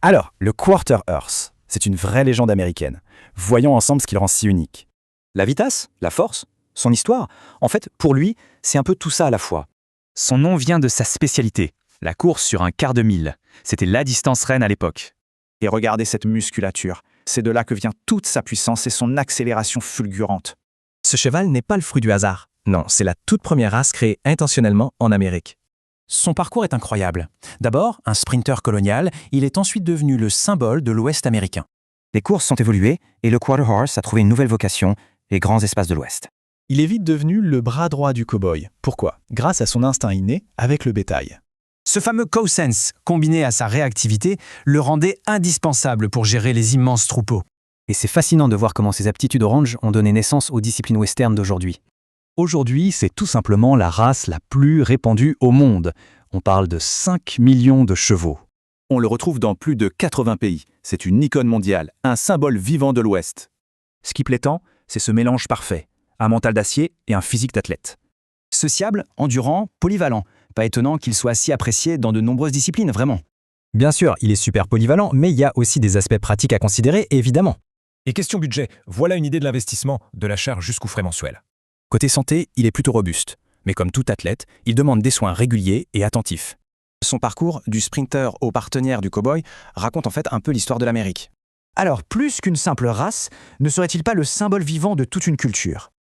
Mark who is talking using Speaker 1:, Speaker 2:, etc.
Speaker 1: Alors, le Quarter Horse, c'est une vraie légende américaine. Voyons ensemble ce qui le rend si unique.
Speaker 2: La vitesse, la force, son histoire, en fait, pour lui, c'est un peu tout ça à la fois.
Speaker 3: Son nom vient de sa spécialité, la course sur un quart de mille. C'était la distance reine à l'époque.
Speaker 4: Et regardez cette musculature. C'est de là que vient toute sa puissance et son accélération fulgurante.
Speaker 5: Ce cheval n'est pas le fruit du hasard. Non, c'est la toute première race créée intentionnellement en Amérique.
Speaker 6: Son parcours est incroyable. D'abord, un sprinter colonial, il est ensuite devenu le symbole de l'Ouest américain.
Speaker 2: Les courses sont évoluées et le Quarter Horse a trouvé une nouvelle vocation, les grands espaces de l'Ouest.
Speaker 4: Il est vite devenu le bras droit du cow-boy. Pourquoi? Grâce à son instinct inné avec le bétail.
Speaker 6: Ce fameux cow-sense, combiné à sa réactivité, le rendait indispensable pour gérer les immenses troupeaux.
Speaker 2: Et c'est fascinant de voir comment ces aptitudes au range ont donné naissance aux disciplines western d'aujourd'hui.
Speaker 7: Aujourd'hui, c'est tout simplement la race la plus répandue au monde. On parle de 5 millions de chevaux.
Speaker 8: On le retrouve dans plus de 80 pays. C'est une icône mondiale, un symbole vivant de l'Ouest.
Speaker 4: Ce qui plaît tant, c'est ce mélange parfait. Un mental d'acier et un physique d'athlète.
Speaker 2: Sociable, endurant, polyvalent. Pas étonnant qu'il soit si apprécié dans de nombreuses disciplines, vraiment.
Speaker 5: Bien sûr, il est super polyvalent, mais il y a aussi des aspects pratiques à considérer, évidemment.
Speaker 9: Et question budget, voilà une idée de l'investissement, de l'achat jusqu'aux frais mensuels.
Speaker 1: Côté santé, il est plutôt robuste. Mais comme tout athlète, il demande des soins réguliers et attentifs.
Speaker 4: Son parcours, du sprinter au partenaire du cow-boy, raconte en fait un peu l'histoire de l'Amérique.
Speaker 10: Alors, plus qu'une simple race, ne serait-il pas le symbole vivant de toute une culture?